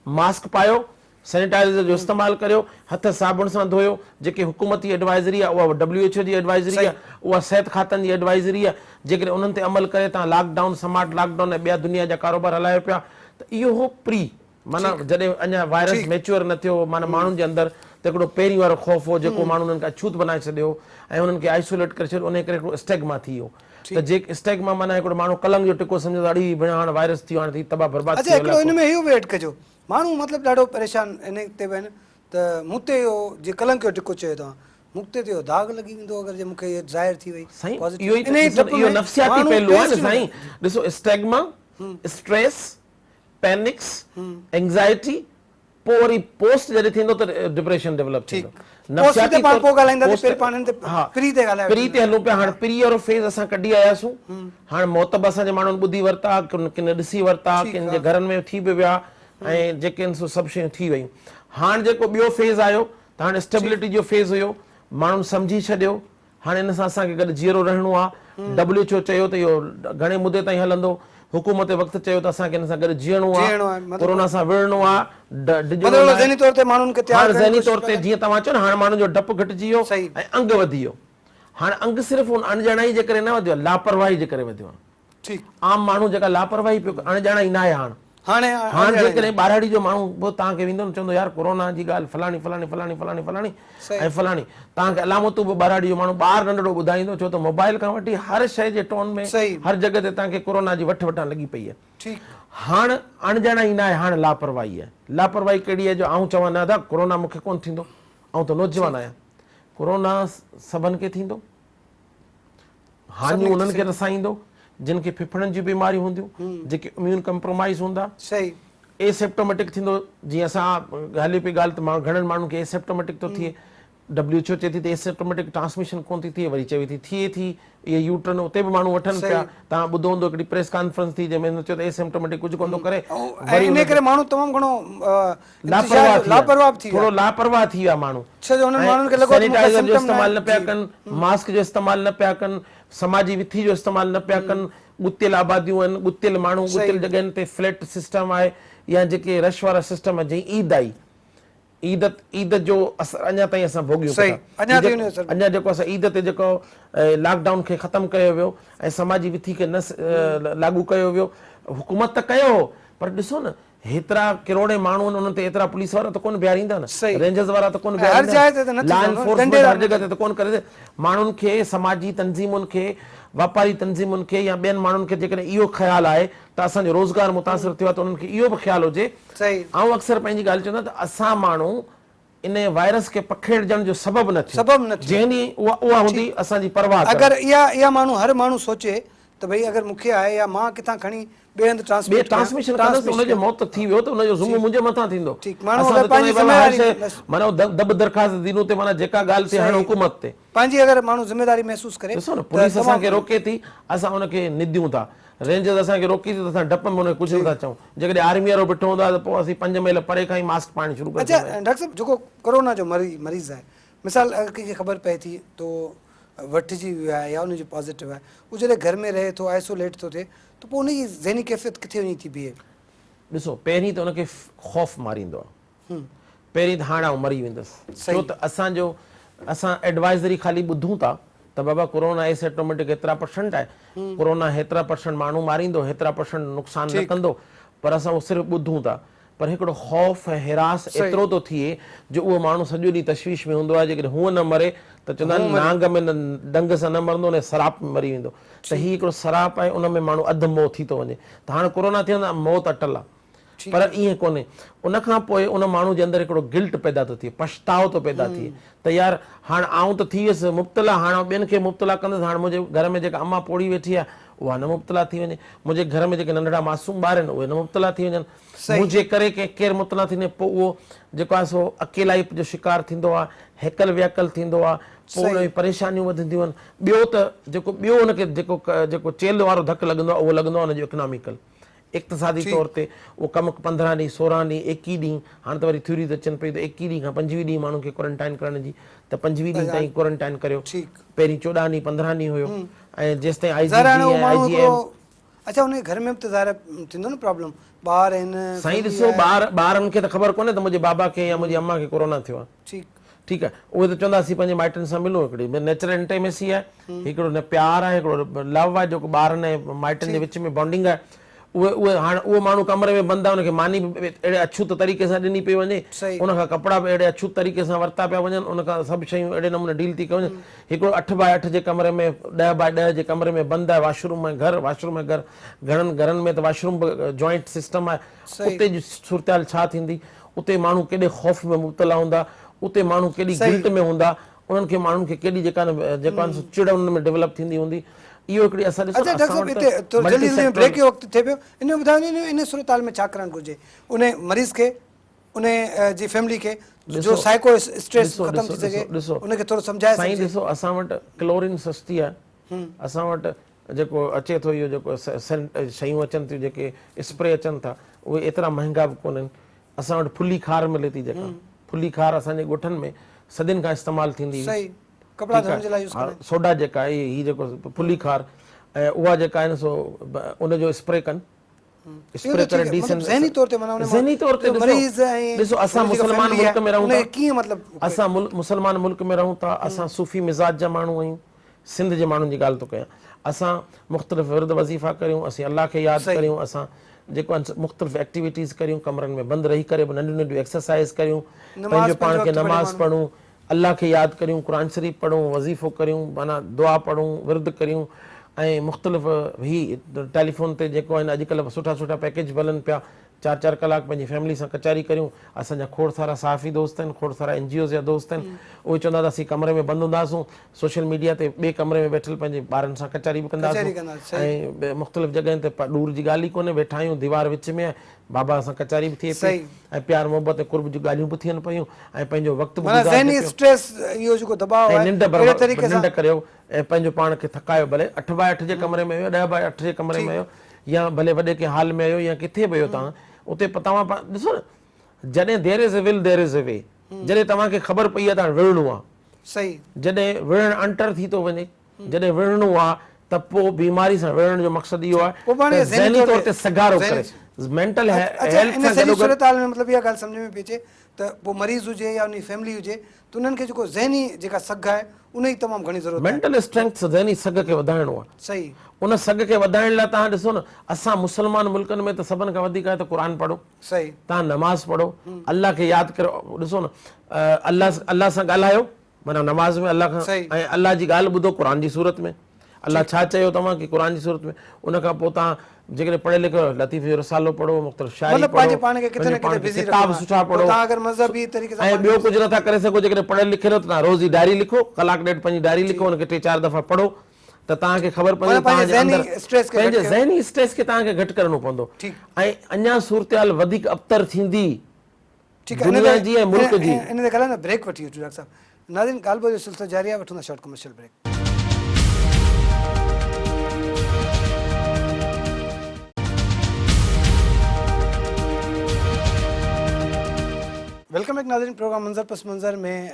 मास्क पायो, सैनिटाइज़र जो इस्तेमालु करियो, हथ साबुण सां धोयो। जेके हुकूमती एडवाइज़री आहे उहा WHO जी एडवाइज़री आहे, उहा सिहत खातनि जी एडवाइज़री आहे। जेकॾहिं उन्हनि ते अमल करे तव्हां लॉकडाउन, स्मार्ट लॉकडाउन ऐं ॿिया दुनिया जा कारोबार हलायो पिया, त इहो हो प्री, माना जॾहिं अञा वायरस मैच्योर न थियो, माना माण्हुनि जे अंदरि त हिकिड़ो पहिरीं वारो ख़ौफ़ हो जेको माण्हुनि उन्हनि खे अछूत बनाए छॾियो ऐं उन्हनि खे आइसोलेट करे छॾियो। उन करे हिकिड़ो स्टैगमा थी वियो। त जेके स्टैगमा माना हिकिड़ो माण्हू कलंग जो टिको सम्झो, अड़ी भेण हाणे वायरस थी, हाणे थी तबाह बर्बाद। अच्छा, हिकिड़ो हिन में इहो बि एड कजो, माण्हू मतिलबु ॾाढो परेशान इन ते बि आहिनि त मूं ते इहो जीअं कलंक जो टिको चयो तव्हां, मूं ते इहो दाग़ लॻी वेंदो अगरि जे मूंखे इहो ज़ाहिर थी वई। साईं, इहो नफ़्सियाती पहलू आहे न साईं। ॾिसो, स्टैगमा, स्ट्रेस, पैनिक्स, एंग्ज़ाइटी, पोइ वरी पोस्ट जॾहिं थींदो त डिप्रेशन डेवलप थींदो। नफ़्सियाती प्री ते हलूं पिया। हाणे प्री वारो फेज़ असां कढी आयासीं। हाणे मौत बि असांजे माण्हुनि ॿुधी वरिता, किन ॾिसी वरिता, किन जे घरनि में थी बि विया, ऐं जेके आहिनि सो सभु शयूं थी वयूं। हाणे जेको ॿियो फेज़ आयो त हाणे स्टेबिलिटी जो फेज़ हुयो, माण्हुनि सम्झी छॾियो हाणे इन सां असांखे गॾु जीअरो रहणो आहे। WHO चयो त इहो घणे मुदे ताईं हलंदो, हुकूमत वक़्तु चयो त असांखे हिन सां गॾु जीअणो आहे, कोरोना सां विढ़णो आहे। ज़हनी तौर ते जीअं तव्हां चओ न, हाणे माण्हुनि जो डपु घटिजी वियो ऐं अंग वधी वियो। हाणे अंग सिर्फ़ु अणॼाणाई जे करे न वधियो आहे, लापरवाही जे करे वधियो आहे। आम माण्हू जेका लापरवाही पियो, अणॼाणाई न आहे। हाणे जेकॾहिं ॿारहड़ी जो माण्हू पोइ तव्हांखे वेंदो न, चवंदो यार कोरोना जी ॻाल्हि फलाणी फलाणी फलाणी फलाणी फलाणी ऐं फलाणी, तव्हांखे अलामतूं बि ॿारहड़ी जो माण्हू ॿार नंढड़ो ॿुधाईंदो, छो त मोबाइल खां वठी हर शइ जे टोन में हर जॻह ते तव्हांखे कोरोना जी वठ वठां लॻी पई आहे। हाणे अणॼाणा ई न आहे, हाणे लापरवाही आहे। लापरवाही कहिड़ी आहे जो आऊं चवां न दादा कोरोना मूंखे कोन थींदो, आऊं त नौजवान आहियां, कोरोना सभिनि खे थींदो, हानियूं उन्हनि खे रसाईंदो जिन खे फिफड़नि जी बीमारियूं हूंदियूं, जेके इम्यून कंप्रोमाइज़ हूंदा। सही एसिप्टोमेटिक थींदो, जीअं असां हले पई ॻाल्हि त घणनि माण्हुनि खे एसिप्टोमेटिक थो थिए, WHO चए थी त एसिप्टोमेटिक ट्रांसमिशन कोन थी थिए, वरी चवे थी थिए थी, इहे यूट्रन उते बि माण्हू वठनि पिया। तव्हां ॿुधो हूंदो हिकिड़ी प्रेस कॉन्फ्रेंस थी जंहिंमें चयो त एसिम्प्टोमेटिक कुझु कोन थो करे, इन करे माण्हू तमामु घणो थोरो लापरवाह थी विया माण्हू, सैनिटाइज़र जो इस्तेमालु न पिया कनि, मास्क जो इस्तेमालु न पिया कनि, समाजी विथी जो इस्तेमालु न पिया कनि, गुतियल आबादियूं आहिनि, गुतियल माण्हू, गुतियल जॻहियुनि ते फ्लैट सिस्टम आहे या जेके रश वारा सिस्टम आहे। जीअं ईद आई, ईद जो असर अञा ताईं असां भोॻियूं पिया, अञा जेको असां ईद ते जेको लॉकडाउन खे ख़तमु कयो वियो ऐं समाजी विथी खे न लागू कयो वियो, हुकूमत त कयो हो, पर ॾिसो न हेतिरा किरोड़े माण्हू आहिनि, उन्हनि ते एतिरा पुलिस वारा त कोन बीहारींदा न, रेंजर्स वारा त कोन बीहारींदा, लॉ एनफोर्समेंट हर जॻह ते त कोन करे। माण्हुनि खे, समाजी तंज़ीमुनि खे, वापारी तंज़ीमुनि खे या ॿियनि माण्हुनि खे जेकॾहिं इहो ख़्यालु आहे त असांजो रोज़गार मुतासिर थियो आहे, त उन्हनि खे इहो बि ख़्यालु हुजे। ऐं अक्सर पंहिंजी ॻाल्हि चवंदा त असां माण्हू इन वायरस खे पखेड़जण जो सबबु न थियो, जंहिं ॾींहुं उहा हूंदी असांजी परवाह। अगरि इहा माण्हू हर माण्हू सोचे त भई अगरि मूंखे आहे या मां किथां खणी ॿिए हंधि ट्रांसमिशन कंदुसि, उनजो मौत थी वियो त उनजो ज़ुम्मो मुंहिंजे मथां थींदो। माना दब दरख़्वास्त दीनू ते, माना जेका ॻाल्हि थिए हाणे हुकूमत ते पंहिंजी अगरि माण्हू ज़िमेदारी महसूस करे। ॾिसो न, पुलिस असांखे रोके थी, असां उनखे निदियूं था, रेंजर्स असांखे रोकी थी त असां डप में उनखे कुझु नथा चऊं। जेकॾहिं आर्मी वारो बीठो हूंदो आहे त पोइ असीं 5 मील परे खां ई मास्क पाइण शुरू करे। अच्छा डॉक्टर साहब, जेको कोरोना जो मरीज़ आहे, मिसाल कंहिंखे ख़बर पए थी तो वठिजी वियो आहे या उनजो पॉज़िटिव आहे, उहो जॾहिं घर में रहे थो, आइसोलेट थो थिए, त पोइ उनजी ज़हनी कैफ़ियत किथे वञी थी बीहे? ॾिसो, पहिरीं त उनखे ख़ौफ़ मारींदो आहे, पहिरीं त हाणे मरी वेंदुसि, छो त असां एडवाइज़री ख़ाली ॿुधूं था त बाबा कोरोना एसिम्प्टोमेटिक एतिरा % आहे, कोरोना हेतिरा % माण्हू मारींदो, हेतिरा % नुक़सान न कंदो, पर असां उहो सिर्फ़ु ॿुधूं था। पर हिकिड़ो ख़ौफ़ ऐं हिरास एतिरो थो थिए जो उहो माण्हू सॼो ॾींहुं तशवीश में हूंदो आहे। जेकॾहिं हूअ न मरे त चवंदा आहिनि नांग में डंग सां न मरंदो, न सराप में मरी वेंदो, त हीउ हिकिड़ो सराप आहे, उन में माण्हू अधु मोह थी थो वञे। त हाणे कोरोना थी वेंदो, मौत अटल आहे, पर ईअं कोन्हे। उन खां पोइ उन माण्हू जे अंदरि हिकिड़ो गिल्ट पैदा थो थिए, पछतावो थो पैदा थिए त यार हाणे आऊं त थी वियुसि मुब्तला, हाणे ॿियनि खे मुब्तला कंदुसि, हाणे मुंहिंजे घर में जेका अम्मा पोड़ी वेठी आहे उहा न मुब्तला थी वञे, मुंहिंजे घर में जेके नंढड़ा मासूम ॿार आहिनि उहे न मुब्तला थी वञनि, मुंहिंजे करे केरु मुब्तला थींदे, पोइ उहो जेको आहे सो अकेलाई जो शिकार थींदो आहे, हेकल व्याकल थींदो आहे, पोइ उन जी परेशानियूं वधंदियूं आहिनि। ॿियो त ॿियो हुनखे जेको चेल वारो धकु लॻंदो आहे उहो लॻंदो आहे हुनजो इकनॉमिकल, इक़्तिसादी तौर ते उहो कमु 15 ॾींहं 16 ॾींहं 21 ॾींहं, हाणे त वरी थ्योरी त अचनि पई त 21 ॾींहं खां 25 ॾींहं माण्हुनि खे क्वारंटाइन करण जी, त 25 ॾींहं ताईं क्वारंटाइन करियो, पहिरीं 14 ॾींहं 15 ॾींहं हुयो, ऐं जेसि ताईं IGM। अच्छा, उन घर में बि त ज़ाहिर थींदो न प्रॉब्लम, ॿार आहिनि साईं। ॾिसो, ॿारनि खे त ख़बर कोन्हे त मुंहिंजे बाबा खे या मुंहिंजी अम्मा खे कोरोना थियो आहे, ठीकु आहे, उहे त चवंदासीं पंहिंजे माइटनि सां मिलो, हिकिड़ी नेचुरल इंटेमेसी आहे, हिकिड़ो न प्यार आहे, हिकिड़ो लव आहे जेको ॿारनि ऐं माइटनि जे विच में बॉन्डिंग आहे। हाणे उहो माण्हू कमरे में बंदि आहे, हुनखे मानी बि अहिड़े अछूत तरीक़े सां ॾिनी पई वञे, उनखां कपिड़ा बि अहिड़े अछूत तरीक़े सां वरिता पिया वञनि, उनखां सभु शयूं अहिड़े नमूने डील थी कयूं। हिकिड़ो 8x8 जे कमरे में, 10x10 जे कमरे में बंदि आहे, वाशरूम ऐं घर, वाशरूम ऐं घर, घणनि घरनि में त वाशरूम बि जॉइंट सिस्टम आहे। उते जी सूरत छा थींदी? उते माण्हू केॾे ख़ौफ़ में मुब्तला हूंदा, उते माण्हू केॾी गिल्ट में हूंदा, उन्हनि खे माण्हुनि खे केॾी जेका चिड़ उन में डेवलप थींदी हूंदी। इहो हिकिड़ी असां इन सूरत में छा करणु घुरिजे उन मरीज़ खे, उन जी फैमिली खे, जो साइको स्ट्रेस खत्म थी सघे, उनखे थोरो सम्झाए? साईं ॾिसो, असां वटि क्लोरीन सस्ती आहे, असां वटि जेको अचे थो इहो जेको शयूं अचनि थियूं, जेके स्प्रे अचनि था, उहे एतिरा महांगा बि कोन्हनि। असां वटि फुली खार मिले थी, जेका फुली खार असांजे ॻोठनि में सदियुनि खां इस्तेमालु थींदी हुई, सोडा जेका आहे, हीअ जेको फुली खार, ऐं उहा जेका आहे न सो उनजो स्प्रे कनि, स्प्रे करे ज़हनी तौर ते। ॾिसो, असां मुस्लमान मुल्क में रहूं था, असां मुस्लमान मुल्क में रहूं था, असां सूफ़ी मिज़ाज जा माण्हू आहियूं, सिंध जे माण्हुनि जी ॻाल्हि थो कयां, असां मुख़्तलिफ़ विर्द वज़ीफ़ा करियूं, असीं अलाह खे यादि करियूं, असां जेको मुख़्तलिफ़ एक्टिविटीज़ करियूं, कमरनि में बंदि रही करे नंढियूं नंढियूं एक्सरसाइज़ करियूं, पंहिंजो पाण खे नमाज़ पढ़ूं, अलाह खे यादि करियूं, क़ुरान शरीफ़ पढ़ूं, वज़ीफ़ो करियूं, माना दुआ पढ़ूं, विर्द करियूं, ऐं मुख़्तलिफ़ ही टेलीफोन ते जेको आहिनि अॼुकल्ह सुठा सुठा पैकेज हलनि पिया, 4-4 कलाक पंहिंजी फैमिली सां कचारी करियूं। असांजा खोड़ सारा साफ़ी दोस्त आहिनि, खोड़ सारा NGOs जा दोस्त आहिनि, उहे चवंदा त असीं कमरे में बंदि हूंदासीं, सोशल मीडिया ते ॿिए कमरे में वेठल पंहिंजे ॿारनि सां कचारी बि कंदासीं ऐं मुख़्तलिफ़ जॻहियुनि ते दूर जी ॻाल्हि ई कोन्हे, वेठा आहियूं दीवार विच में आहे, बाबा सां कचारी बि थिए पई ऐं प्यार मोहबत ऐं कुर्ब जूं ॻाल्हियूं बि थियनि पियूं ऐं पंहिंजो वक़्तु निंड करियो ऐं पंहिंजो पाण खे थकायो, भले 8x8 जे कमरे में वियो, 10x8 जे कमरे में वियो, या भले वॾे कंहिं हाल में आहियो या किथे बि आहियो तव्हां, उते तव्हां ॾिसो न, जॾहिं there is a will there is a way. जॾहिं तव्हांखे ख़बर पई आहे त विढ़णो आहे, सही, जॾहिं विढ़ण अंटर थी थो वञे, जॾहिं विढ़णो आहे त पोइ बीमारी सां विढ़ण जो मक़सदु इहो आहे त ज़हनी तौर ते सगारो करे मेंटल हेल्थ सां गॾोगॾु सूरत में मतिलबु इहा ॻाल्हि सम्झ में पई अचे त पोइ मरीज़ हुजे या उन फैमिली हुजे त उन्हनि खे जेको ज़हनी जेका सघ आहे उन जी तमामु घणी ज़रूरत आहे। मेंटल स्ट्रेंथ ज़हनी सघ खे वधाइणो आहे। सही, उन सघ खे वधाइण लाइ तव्हां ॾिसो न, असां मुस्लमान मुल्कनि में त सभिनि खां वधीक आहे त क़ुर पढ़ो, सही, तव्हां नमाज़ पढ़ो, अल्लाह खे यादि करो। ॾिसो न, अल्लाह सां ॻाल्हायो, माना नमाज़ में अल्लाह खां, ऐं अल्लाह जी ॻाल्हि ॿुधो क़ुर जी सूरत में, अल्लाह छा चयो तव्हां खे क़ुर जी सूरत में। उन खां पोइ तव्हां जेकॾहिं पढ़े लिखियो लतीफ़ जो रसालो पढ़ो, मुख़्तलिफ़ शाइरी पढ़ो, किताब सुठा पढ़ो, ऐं ॿियो कुझु नथा करे सघो, जेकॾहिं पढ़ियल लिखियल त तव्हां रोज़ जी डायरी लिखो, कलाक ॾेढ पंहिंजी डायरी लिखो, हुनखे 3-4 दफ़ा पढ़ो त तव्हांखे ख़बर पवंदी पंहिंजे ज़हनी स्ट्रेस खे तव्हांखे घटि करिणो पवंदो। ऐं अञा सूरत वधीक अबतर थींदी दुनिया जी ऐं मुल्क जी। इन ते ॻाल्हि न ब्रेक वठी वठूं डॉक्टर साहब। नाज़रीन, ॻाल्हि ॿोल जो सिलसिलो जारी आहे, वठूं था short commercial break. Welcome back नाज़रीन, प्रोग्राम मंज़र पस मंज़र में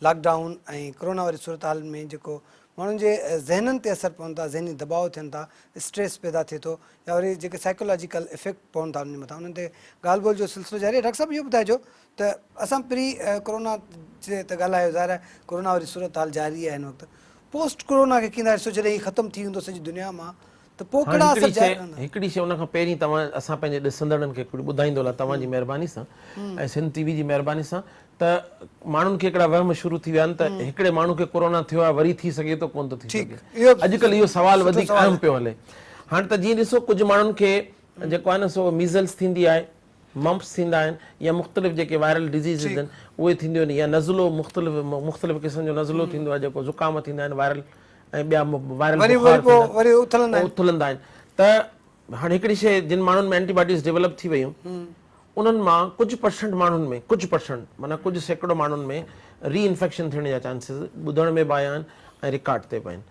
लॉकडाउन ऐं कोरोना वारी सूरत हाल में जेको माण्हुनि जे ज़हननि ते असरु पवनि था, ज़हनी दबाव थियनि था, स्ट्रेस पैदा थिए थो, या वरी जेके साइकोलॉजिकल इफेक्ट पवनि था उन मथां, उन्हनि ते ॻाल्हि ॿोल जो सिलसिलो जारी आहे। डॉक्टर साहब, इहो ॿुधाइजो त असां प्री कोरोना जे त ॻाल्हायो, ज़ाहिर आहे कोरोना वारी सूरत हाल जारी आहे हिन वक़्तु, पोस्ट कोरोना खे कीअं ॾिसो, जॾहिं हीउ ख़तमु थी वेंदो सॼी दुनिया मां त पोइ कहिड़ा असर? हिकिड़ी शइ उन खां पहिरीं असां पंहिंजे ॾिसंदड़नि खे ॿुधाईंदो लाइ तव्हांजी महिरबानी सां ऐं सिंध TV जी महिरबानी सां, त माण्हुनि खे हिकिड़ा वहम शुरू थी विया आहिनि त हिकिड़े माण्हू खे कोरोना थियो आहे, वरी थी सघे थो, कोन थो थी सघे। अॼुकल्ह इहो सुवालु वधीक अहम पियो हले। हाणे त जीअं ॾिसो, कुझु माण्हुनि खे जेको आहे न सो मीज़ल्स थींदी आहे, मम्प्स थींदा आहिनि, या मुख़्तलिफ़ जेके वायरल डिज़ीज़िस आहिनि उहे थींदियूं आहिनि, या नज़लो मुख़्तलिफ़ क़िस्म जो नज़लो थींदो आहे, जेको ज़ुकाम थींदा आहिनि वायरल, ऐं ॿिया वायरल उथलंदा आहिनि। त हाणे हिकिड़ी शइ, जिन माण्हुनि में एंटीबॉडीज़ डेवलप थी वियूं, उन्हनि मां कुझु परसेंट माण्हुनि में, कुझु परसेंट माना कुझु सैकड़ो माण्हुनि में रीइंफेक्शन थियण जा चांसिस ॿुधण में बि आया आहिनि ऐं रिकॉर्ड ते बि आहिनि,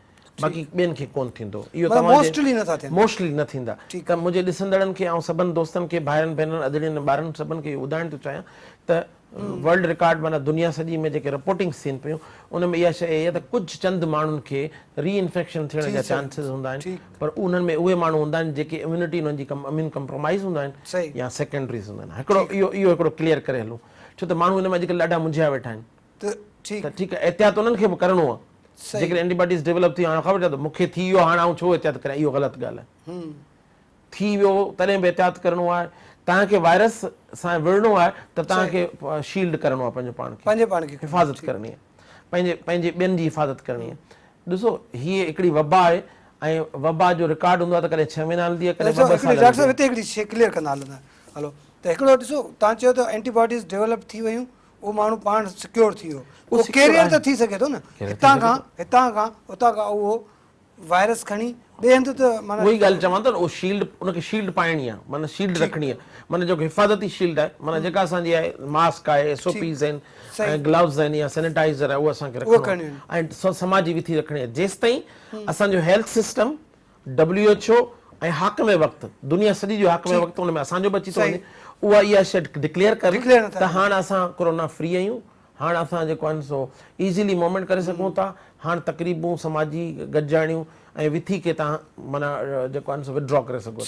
बाक़ी ॿियनि खे कोन थींदो। इहो मोस्टली न थींदा। त मुंहिंजे ॾिसंदड़नि खे ऐं सभिनि दोस्तनि खे, भाइरनि भेनरनि अदड़ियुनि ॿारनि सभिनि खे ॿुधाइण थो चाहियां त वर्ल्ड रिकॉर्ड माना दुनिया सॼी में जेके रिपोर्टिंग्स थियनि पियूं, उन में इहा शइ इहा त कुझु चंद माण्हुनि खे रीइंफेक्शन थियण जा चांसिस हूंदा आहिनि, पर उन्हनि में उहे माण्हू हूंदा आहिनि जेके इम्यूनिटी उन्हनि जी इम्यून कम्प्रोमाइज़ हूंदा आहिनि या सेकेंडरीज़ हूंदा आहिनि। हिकिड़ो इहो हिकिड़ो क्लियर करे हलूं, छो त माण्हू हिन में अॼुकल्ह ॾाढा मुंझिया वेठा आहिनि। त ठीकु आहे, एहतियात उन्हनि खे बि करिणो आहे। जेकॾहिं एंटीबॉडीज़ डेवलप थी, हाणे ख़बर आहे त मूंखे थी वियो, हाणे आउं छो एहतियात करियां, इहो ग़लति ॻाल्हि आहे। थी वियो तॾहिं बि एहतियात करिणो आहे। तव्हांखे वायरस सां विढ़णो आहे त तव्हांखे शील्ड करिणो आहे, पंहिंजे पाण खे हिफ़ाज़त करणी आहे, पंहिंजे ॿियनि जी हिफ़ाज़त करणी आहे। ॾिसो, हीअ हिकिड़ी वबा आहे ऐं वबा जो रिकॉर्ड हूंदो आहे त कॾहिं 6 महीना हलंदी आहे, कॾहिं 2 साल। डॉक्टर साहब, हिते हिकिड़ी शइ क्लियर कंदा हलंदा हलो, त हिकिड़ो ॾिसो, तव्हां चयो त एंटीबॉडीज़ डेवलप थी वियूं, उहो माण्हू पाण सिक्योर थी वियो, उहो कैरियर त थी सघे थो न, हितां खां उतां खां उहो वायरस खणी ॿिए हंधि, त माना उहा ई ॻाल्हि चवां थो न, उहो शील्ड, उनखे शील्ड पाइणी आहे, माना शील्ड रखणी आहे, माना जेको हिफ़ाज़ती शील्ड आहे, माना जेका असांजी आहे, मास्क आहे, SOPs आहिनि ऐं ग्लव्स आहिनि या सैनिटाइज़र आहे, उहो असांखे रखणो आहे ऐं समाज जी विथी रखणी आहे। जेसि ताईं असांजो हेल्थ सिस्टम, WHO ऐं हाकम वक़्तु, दुनिया सॼी जो हाकम वक़्तु, उन में असांजो बि अची थो वञे, उहा इहा शइ डिक्लेयर करे त हाणे असां कोरोना फ्री आहियूं, हाणे असां जेको आहे सो ईज़िली मूवमेंट करे सघूं था, हाणे तक़रीबूं समाजी गॾिजाणियूं ऐं विथी खे तव्हां माना जेको आहे सो विड्रॉ करे सघो।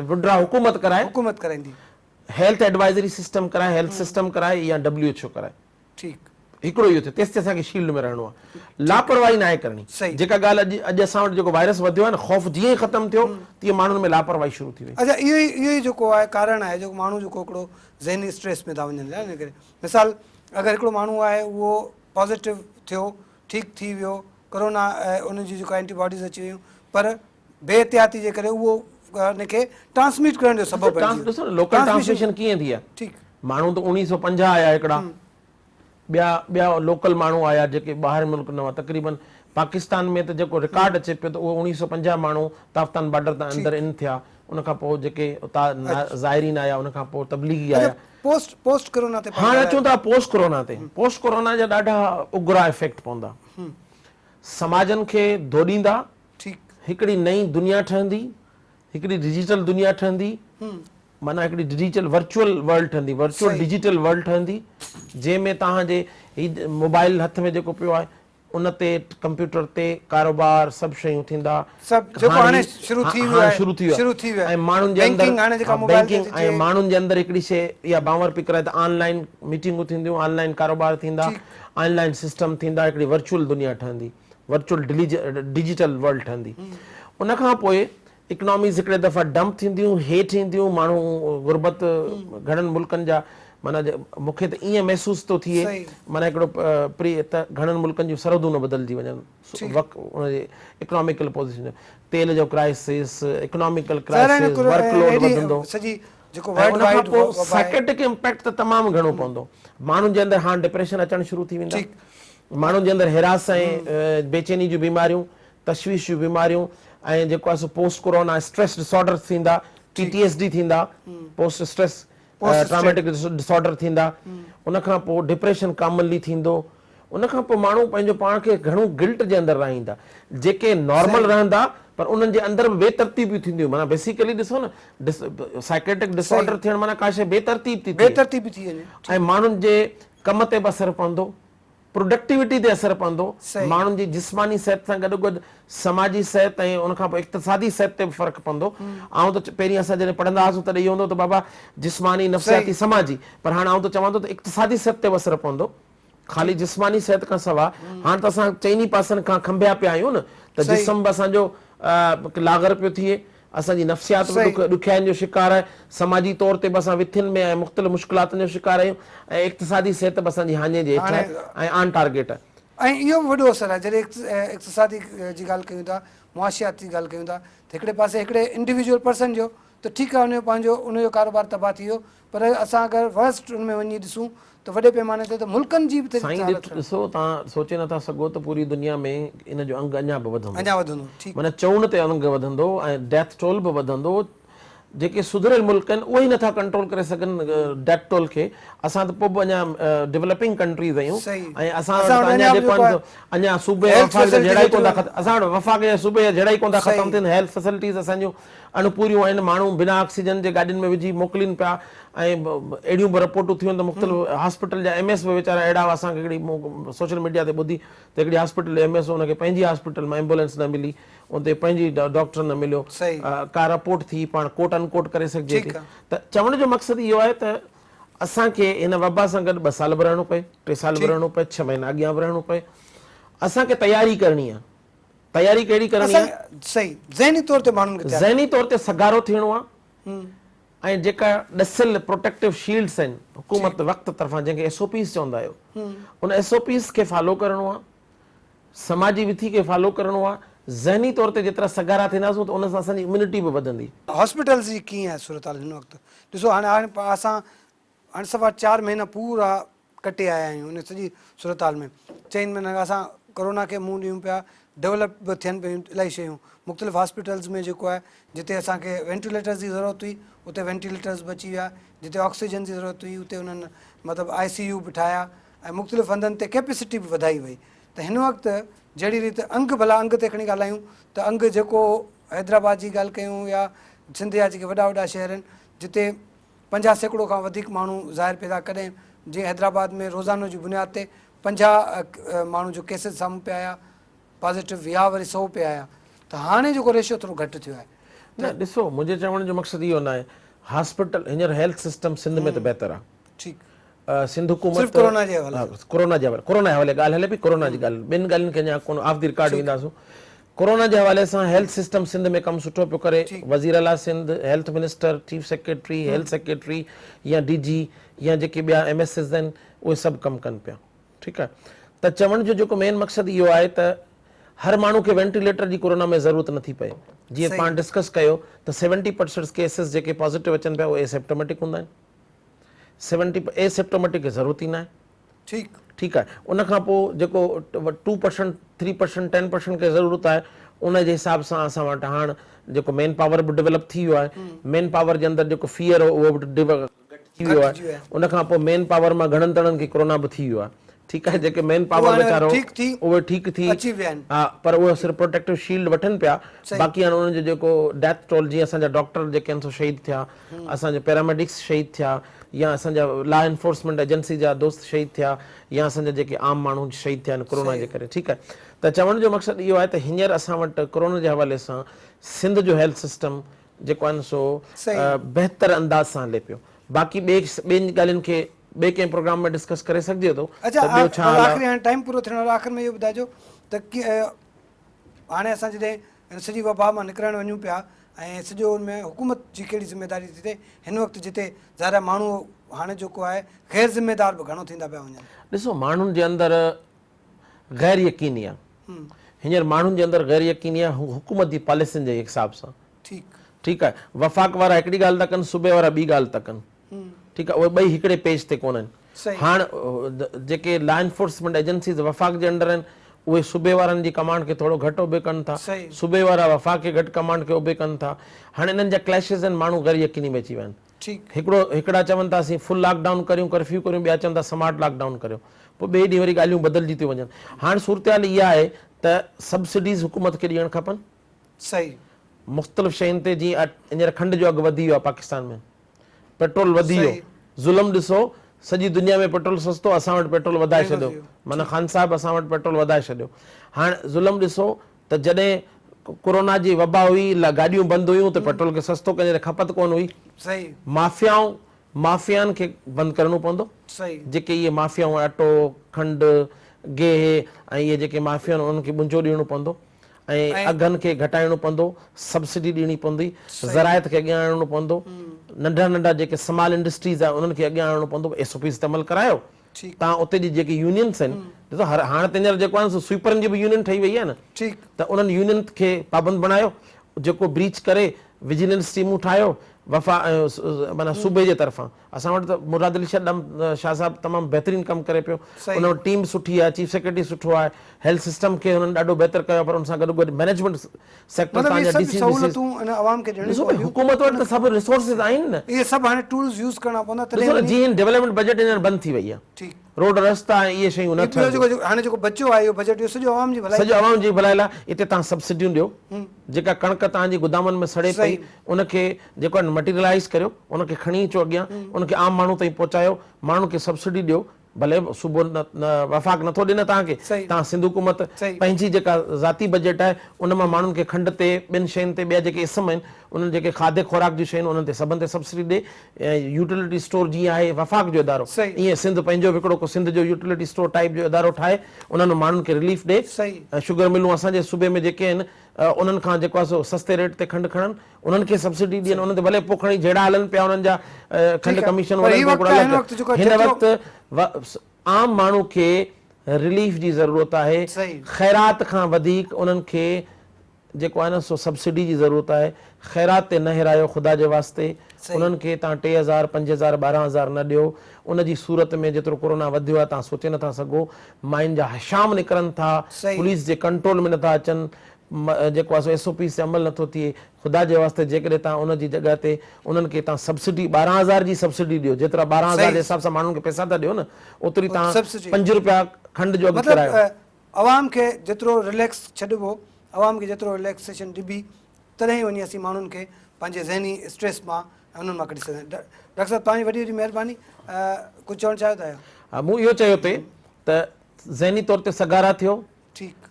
विड्रॉ हुकूमत कराईंदी, हेल्थ एडवाइज़री सिस्टम कराए, हेल्थ सिस्टम कराए या WHO कराए। ठीकु, हिकिड़ो इहो थियो, तेसि ताईं असांखे शील्ड में रहणो आहे, लापरवाही न आहे करणी। जेका ॻाल्हि अॼु असां वटि जेको वायरस वधियो आहे न, ख़ौफ़ जीअं ई ख़तमु थियो, तीअं माण्हुनि में लापरवाही शुरू थी वई। अच्छा, इहो ई जेको आहे कारण आहे, जेको माण्हू जेको हिकिड़ो ज़हनी स्ट्रेस में था वञनि, इन करे मिसाल अगरि हिकिड़ो माण्हू आहे, उहो पॉज़िटिव थियो, ठीकु थी वियो, कोरोना उन जी जेको एंटीबॉडीज़ अची वियूं पर बेहतियाती जे करे उहो उनखे ट्रांसमिट करण जो सबबु बणिजी वियो। ॾिसो लोकल ट्रांसमिशन कीअं थी आहे। ठीकु माण्हू त 1950 आया हिकिड़ा, ॿिया लोकल माण्हू आया जेके ॿाहिरि मुल्क न हुआ। तक़रीबन पाकिस्तान में त जेको रिकॉर्ड अचे पियो त उहो 1950 माण्हू ताफ्तान बॉर्डर तां अंदरि इन थिया। उनखां पोइ जेके उतां ज़ाइरीन आया, उनखां पोइ तबलीगी आया। पोस्ट कोरोना ते हाणे अचूं था पोस्ट कोरोना ते। पोस्ट कोरोना जा ॾाढा उग्रा इफेक्ट पवंदा। समाजनि खे दोड़ींदा, हिकिड़ी नई दुनिया ठहंदी, हिकिड़ी डिजिटल दुनिया ठहंदी, माना हिकिड़ी डिजिटल वर्चुअल वर्ल्ड ठहंदी, वर्चुअल डिजिटल वर्ल्ड ठहंदी, जंहिंमें तव्हांजे हीउ मोबाइल हथ में जेको पियो आहे उन ते कंप्यूटर ते कारोबार सभु शयूं थींदा। शुरू थी वियो ऐं माण्हुनि जे अंदरि बैंकिंग ऐं माण्हुनि जे अंदरि हिकिड़ी शइ इहा बांवर पई कराए त ऑनलाइन मीटिंगूं थींदियूं, ऑनलाइन कारोबार थींदा, ऑनलाइन सिस्टम थींदा, हिकिड़ी वर्चुअल दुनिया ठहंदी, वर्चुअल डिजिटल वर्ल्ड ठहंदी। उनखां पोइ इकनॉमीज़ हिकिड़े दफ़ा डंप थींदियूं, हेठि ईंदियूं, माण्हू गुरबत घणनि मुल्कनि जा, माना मूंखे त ईअं महसूस थो थिए माना हिकिड़ो त घणनि मुल्कनि जूं सरहदूं न बदिलजी वञनि उनजे इकनॉमिकल पोज़ीशन। तेल जो क्राइसिस, इकनॉमिकल क्राइसिस, वर्कलोड वधंदो, साइकेट्रिक इम्पैक्ट त तमामु घणो पवंदो। माण्हुनि जे अंदरि हाणे डिप्रेशन अचणु शुरू थी वेंदा, माण्हुनि जे अंदरि हिरास ऐं बेचैनी जूं बीमारियूं, तशवीश जूं बीमारियूं, ऐं जेको आहे so post corona stress disorder थींदा, PTSD थींदा, पोस्ट स्ट्रेस ट्रॉमेटिक डिसऑर्डर थींदा। उनखां पोइ डिप्रेशन कॉमनली थींदो। उनखां पोइ माण्हू पंहिंजो पाण खे घणो गिल्ट जे अंदरि रहंदा। जेके नॉर्मल रहंदा पर उन्हनि जे अंदरि बेतरतीबियूं थींदियूं। माना बेसिकली ॾिसो न, साइकेट्रिक डिसऑर्डर थियण माना का शइ बेतरतीब थी थिए ऐं माण्हुनि जे कम ते बि असरु पवंदो, प्रोडक्टिविटी ते असरु पवंदो, माण्हुनि जी जिस्मानी सिहत सां गॾोगॾु समाजी सिहत ऐं उनखां पोइ इक़्तिसादी सिहत ते बि फ़र्क़ु पवंदो। ऐं त पहिरीं असां जॾहिं पढ़ंदा हुआसीं तॾहिं इहो हूंदो त बाबा जिस्मानी, नफ़्सियाती, समाजी, पर हाणे आउं त चवां थो त इक़्तिसादी सिहत ते बि असरु पवंदो, ख़ाली जिस्मानी सिहत खां सवाइ। हाणे त असां चइनी पासनि खां खंभिया पिया आहियूं न, त जिस्म बि असांजो लागर पियो थिए, असांजी नफ़्सियात बि ॾुखियाईनि जो शिकार आहे, समाजी तौर ते बि असां विथियुनि में ऐं मुख़्तलिफ़ मुश्किलातुनि जो शिकार आहियूं, ऐं इक़्तिसादी सिहत बि असांजी हाञे जे हेठि आहे ऐं ऑन टारगेट आहे। ऐं इहो बि वॾो असरु आहे जॾहिं इक़्तिसादी जी ॻाल्हि कयूं था, मुआशियात जी ॻाल्हि कयूं था, त हिकिड़े पासे हिकिड़े इंडिविजुअल पर्सन जो त ठीकु आहे, उनजो कारोबार तबाह थी वियो, पर असां अगरि वर्स्ट उन में वञी ॾिसूं त वॾे पैमाने ते त मुल्कनि जी बि ॾिसो, तव्हां सोचे नथा सघो त पूरी दुनिया में इन जो अंग अञा बि वधंदो, माना चवण ते अंग वधंदो ऐं डेथ टोल बि वधंदो। जेके सुधरियल मुल्क आहिनि उहे ई नथा कंट्रोल करे सघनि डेथ टोल खे। असां त पोइ बि अञा डेवलपिंग कंट्रीज़ आहियूं ऐं असां वटि अञा सूबे जहिड़ा ई कोन था ख़तमु, असां वटि वफ़ाक़ जा सूबे जा जहिड़ा ई कोन था ख़तमु थियनि। हेल्थ फैसिलिटीज़ असांजूं अणपूरियूं आहिनि, माण्हू बिना ऑक्सीजन जे गाॾियुनि में विझी मोकिलीनि पिया ऐं अहिड़ियूं बि रिपोर्टूं थियूं त मुख़्तलिफ़ हॉस्पिटल जा MS बि वीचारा अहिड़ा हुआ। असांखे हिकिड़ी सोशल मीडिया ते ॿुधी त हिकिड़ी हॉस्पिटल MS हुनखे पंहिंजी हॉस्पिटल मां एम्बुलेंस न मिली, उते पंहिंजी डॉक्टर न मिलियो, का रिपोर्ट थी पाण कोट अनकोट करे सघिजे थी। त चवण जो मक़सदु इहो आहे त असांखे हिन वबा सां गॾु 2 साल बि रहणो पए, 3 साल बि रहणो पए, 6 महीना अॻियां बि रहणो पए। असांखे तयारी करणी आहे। तयारी कहिड़ी करणी आहे? ज़हनी तौर ते माण्हुनि खे ज़हनी तौर ते सगारो थियणो आहे ऐं जेका ॾसियल प्रोटेक्टिव शील्ड्स आहिनि हुकूमत वक़्त तरफ़ां, जंहिंखे SOPs चवंदा आहियो, उन SOPs खे फॉलो करणो आहे, समाजी विथी खे फॉलो करणो आहे। ज़हनी तौर ते जेतिरा सगारा थींदासीं त उन सां असांजी इम्यूनिटी बि वधंदी। हॉस्पिटल्स जी कीअं आहे सूरत हाल हिन वक़्तु? ॾिसो असां हाणे 4.5 महीना पूरा कटे आया आहियूं हिन सॼी सूरत हाल में। 4 महीना असां कोरोना खे मुंहुं ॾियूं पिया, डेवलप बि थियनि पियूं इलाही शयूं। मुख़्तलिफ़ हॉस्पिटल्स में जेको आहे जिते असांखे वेंटिलेटर्स जी ज़रूरत हुई उते वेंटिलेटर्स बि अची विया, जिते ऑक्सीजन जी ज़रूरत हुई उते उन्हनि मतिलबु ICU बि ठाहिया ऐं मुख़्तलिफ़ हंधनि ते कैपेसिटी बि वधाई वई। त हिन वक़्तु जहिड़ी रीति भला अंग ते खणी ॻाल्हायूं त अंग जेको हैदराबाद जी ॻाल्हि कयूं या सिंध जा जेके वॾा शहर आहिनि जिते 50 खां वधीक माण्हू ज़ाहिर पैदा कॾहिं, जीअं हैदराबाद में रोज़ानो जी बुनियाद ते 50 माण्हू जो केसिस साम्हूं पिया आया पॉज़िटिव, या वरी 100 पिया आया। त हाणे जेको रेशियो थोरो घटि थियो आहे। न ॾिसो, मुंहिंजे चवण जो मक़सदु इहो न आहे, हॉस्पिटल हींअर हेल्थ सिस्टम सिंध में त बहितर आहे। ठीकु, सिंध हुकूमत कोरोना जे हवाले ॻाल्हि हले पई, कोरोना जी ॻाल्हि, ॿिनि ॻाल्हियुनि खे अञा कोन ऑफ द रिकॉर्ड वेंदासीं। कोरोना जे हवाले सां हेल्थ सिस्टम सिंध में कमु सुठो पियो करे। वज़ीर आला Sindh, health minister, chief secretary, health secretary या DG या जेके ॿिया MSs आहिनि उहे सभु कमु कनि पिया। ठीकु आहे, त चवण जो जेको मेन मक़सदु इहो आहे त हर माण्हू खे वेंटिलेटर जी कोरोना में ज़रूरत नथी पए। जीअं पाण डिस्कस कयो त 70% केसिस जेके पॉज़िटिव अचनि पिया उहे एसिम्प्टोमेटिक हूंदा आहिनि। 70 एसिम्प्टोमेटिक खे ज़रूरत ई न आहे। ठीकु आहे। उन खां पोइ जेको 2%, 3%, 10% खे ज़रूरत आहे, उन जे हिसाब सां असां वटि हाणे जेको मेन पावर बि डेवलप थी वियो आहे। मेन पावर जे अंदरि जेको फियर हो उहो बि थी वियो आहे। उन खां पोइ मेन पावर मां घणनि तणनि खे कोरोना बि थी वियो आहे। ठीकु आहे। जेके मेन पावर वीचारो उहे ठीकु थी हा, पर उहे सिर्फ़ु प्रोटेक्टिव शील्ड वठनि पिया। बाक़ी हाणे उन्हनि जो जेको डेथ टोल, जीअं असांजा डॉक्टर जेके आहिनि सो शहीद थिया, असांजा पैरामेडिक्स शहीद थिया, या असांजा लॉ एनफोर्समेंट एजेंसी जा दोस्त शहीद थिया, या असांजा जेके आम माण्हू शहीद थिया आहिनि कोरोना जे करे। ठीकु आहे। त चवण जो मक़सदु इहो आहे त हींअर असां वटि कोरोना जे हवाले सां सिंध जो हेल्थ सिस्टम जेको आहे न सो बहितर अंदाज़ सां हले पियो। बाक़ी ॿियनि ॻाल्हियुनि खे ॿिए कंहिं प्रोग्राम में डिस्कस करे सघिजे थो। आख़िरी टाइम पूरो थियण वारो, आख़िर में इहो ॿुधाइजो त हाणे असां जॾहिं सॼी वबा मां निकिरणु वञूं पिया ऐं सॼो हुनमें हुकूमत जी कहिड़ी ज़िम्मेदारी थी थिए हिन वक़्तु, जिते ज़ाहिर माण्हू हाणे जेको आहे गैर ज़िम्मेदार बि घणो थींदा पिया वञनि। ॾिसो, माण्हुनि जे अंदरि गैर यकीनी आहे। हींअर माण्हुनि जे अंदरि गैर यकीनी आहे हुकूमत जी पॉलिसियुनि जे हिसाब सां। ठीकु आहे। वफ़ाक़ वारा हिकिड़ी ॻाल्हि था कनि, सूबे वारा ॿी ॻाल्हि था कनि। ठीकु आहे। उहे ॿई हिकिड़े पेज ते कोन आहिनि। हाणे जेके लॉ एनफोर्समेंट एजेंसीज़ वफ़ाक़ जे अंडर आहिनि, उहे सूबे वारनि जी कमांड खे थोरो घटि ओबे कनि था, सूबे वारा वफ़ाक़ खे घटि कमांड खे ओबे कनि था। हाणे इन्हनि जा क्लैशिस आहिनि, माण्हू गैर यकीनी में अची विया आहिनि। हिकिड़ा चवनि था असीं फुल लॉकडाउन करियूं, कर्फ्यू करियूं, ॿिया चवनि था स्मार्ट लॉकडाउन करियो। पोइ ॿिए ॾींहुं वरी ॻाल्हियूं बदिलजी थियूं वञनि। हाणे सूरत हाल इहा आहे त सब्सिडीज़ हुकूमत खे ॾियणु खपनि मुख़्तलिफ़ शयुनि ते। जीअं हींअर खंड जो अघु वधी वियो आहे पाकिस्तान में, पेट्रोल वधी वियो। ज़ुल्म ॾिसो, सॼी दुनिया में पेट्रोल सस्तो, असां वटि पेट्रोल वधाए छॾियो। माना ख़ान साहिब असां वटि पेट्रोल वधाए छॾियो। हाणे ज़ुल्म ॾिसो त जॾहिं कोरोना जी वबा हुई, गाॾियूं बंदि हुयूं त पेट्रोल खे सस्तो कंहिंजे खपत कोन हुई। माफ़ियाउनि खे बंदि करिणो पवंदो। जेके इहे माफ़ियाऊं अटो, खंडु, गेह ऐं इहे जेके माफ़िया आहिनि उन्हनि खे मुंझो ॾियणो पवंदो ऐं अघनि खे घटाइणो पवंदो, सब्सिडी ॾियणी पवंदी, ज़रायत खे अॻियां आणणो पवंदो, नंढा नंढा जेके स्मॉल इंडस्ट्रीज़ आहे उन्हनि खे अॻियां आणणो पवंदो। SOPs ते अमल करायो। तव्हां उते जी जेके यूनियन्स आहिनि, ॾिसो हाणे त हींअर जेको आहे स्वीपरनि जी बि यूनियन ठही वई आहे न, त उन्हनि यूनियन खे पाबंद बणायो। जेको ब्रीच करे विजिलेंस टीमूं ठाहियो माना सूबे जे तरफ़ां। असां वटि त मुराद अली शाह साहिबु तमामु बहितरीनु कमु करे पियो। उन वटि टीम सुठी आहे, चीफ सेक्रेटरी सुठो आहे, हेल्थ सिस्टम खे हुननि ॾाढो बहितर कयो, पर उन सां गॾु गॾु मैनेजमेंट सेक्टर हुकूमत वटि त सभु रिसोर्सिस आहिनि न। इहे सभु हाणे टूल्स यूज़ करणा पवंदा। जीअं डेवलपमेंट बजट हींअर बंदि थी वई आहे, रोड रस्ता ऐं इहे शयूं न ठहनि। हाणे जेको बचियो आहे इहो बजट, इहो सॼो आवाम जी भलाई लाइ। हिते तव्हां सब्सिडियूं ॾियो, जेका कणक तव्हांजी गुदामनि में सड़े पई उनखे जेको आहे मटीरियलाइज़ करियो, उनखे खणी अचो अॻियां, उनखे आम माण्हू ताईं पहुचायो, माण्हू खे सब्सिडी ॾियो। भले सुबुह वफ़ाक़ नथो ॾिए न तव्हांखे, तव्हां सिंध हुकूमत पंहिंजी जेका ज़ाती बजट आहे उन मां माण्हुनि खे खंड ते, ॿियनि शयुनि ते, ॿिया जेके इस्म आहिनि उन्हनि जेके खाधे खुराक जूं शयूं उन्हनि ते सभिनि ते सब्सिडी ॾे। ऐं यूटिलिटी स्टोर जीअं आहे वफ़ाक़ जो इदारो, ईअं सिंध पंहिंजो बि हिकिड़ो सिंध जो यूटिलिटी स्टोर टाइप जो इदारो ठाहे उन्हनि माण्हुनि खे रिलीफ ॾे। शुगर मिलूं असांजे सूबे में जेके आहिनि उन्हनि खां जेको आहे सो सस्ते रेट ते खंडु खणनि, उन्हनि खे सब्सिडी ॾियनि। उन्हनि ते भले पोइ खणी जहिड़ा हलनि पिया उन्हनि जा खंडु कमीशन। हिन वक़्तु आम माण्हू खे रिलीफ जी ज़रूरत आहे। ख़ैरात खां वधीक उन्हनि खे जेको आहे न सो सब्सिडी जी ज़रूरत आहे। ख़ैरात ते न हिरायो ख़ुदा जे वास्ते। उन्हनि खे तव्हां 3000, 5000, 12000 न ॾियो। उन जी सूरत में जेतिरो कोरोना वधियो आहे तव्हां सोचे नथा सघो। मायुनि जा हशाम निकिरनि था, पुलिस जे कंट्रोल में नथा अचनि, जेको आहे सो SOPs ते अमल नथो थिए। ख़ुदा जे वास्ते जेकॾहिं तव्हां उन जी जॻह ते उन्हनि खे तव्हां सब्सिडी 12000 जी सब्सिडी ॾियो, जेतिरा 12000 जे हिसाब सां माण्हुनि खे पैसा था ॾियो न, ओतिरी तव्हां 5 रुपया खंड जो अघु करायो। आवाम खे जेतिरो रिलैक्स छॾिबो, आवाम खे जेतिरो रिलैक्सेशन ॾिबी, तॾहिं वञी असीं माण्हुनि खे पंहिंजे ज़हनी स्ट्रेस मां उन्हनि मां कढी सघंदा। डॉक्टर साहिबु तव्हांजी वॾी वॾी महिरबानी। कुझु चवणु चाहियो था? हा, मूं इहो चयो ते त ज़हनी तौर ते सगारा थियो,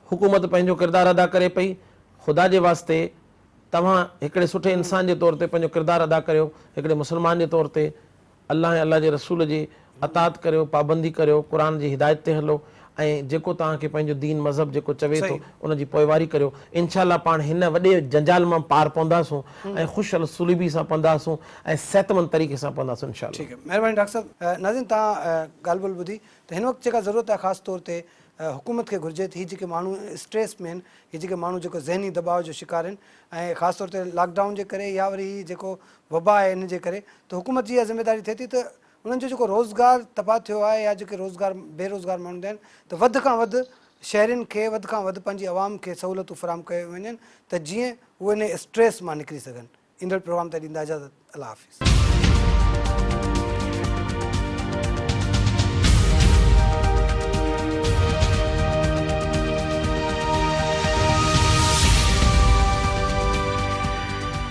हुकूमत पंहिंजो किरदारु अदा करे पई। ख़ुदा जे वास्ते तव्हां हिकिड़े सुठे इंसान जे तौर ते पंहिंजो किरदारु अदा करियो, हिकिड़े मुस्लमान जे तौर ते अलाह ऐं अलाह जे रसूल जी अतात करियो, पाबंदी करियो, क़ुर जी हिदायत ते हलो ऐं जेको तव्हांखे पंहिंजो दीन मज़हब जेको चवे थो उनजी पोइवारी करियो। इनशाला पाण हिन वॾे जंजाल मां पार पवंदासूं ऐं ख़ुशि अलसुलीबी सां पवंदासूं ऐं सिहतमंद तरीक़े सां पवंदासूं इनशाला। ठीकु आहे, महिरबानी डॉक्टर साहिबु। नाज़रीन, तव्हां ॻाल्हि ॿोल्हि ॿुधी त हिन वक़्तु जेका ज़रूरत आहे ख़ासि तौर ते हुकूमत खे घुरिजे त हीअ जेके माण्हू स्ट्रेस में आहिनि, हीअ जेके माण्हू जेको ज़हनी दबाव जो शिकार आहिनि ऐं ख़ासि तौर ते लॉकडाउन जे करे या वरी जेको वबा आहे इन जे करे, त हुकूमत जी इहा ज़िमेदारी थिए थी त उन्हनि जो जेको रोज़गार तबाह थियो आहे या जेके बेरोज़गार माण्हू आहिनि, त वधि खां वधि शहरनि खे वधि खां वधि पंहिंजी आवाम खे सहूलियतूं फ़राहम कयूं वञनि त जीअं उहे इन स्ट्रेस मां निकिरी सघनि। ईंदड़ प्रोग्राम ते ॾींदा इजाज़त। अल्लाह हाफ़िज़।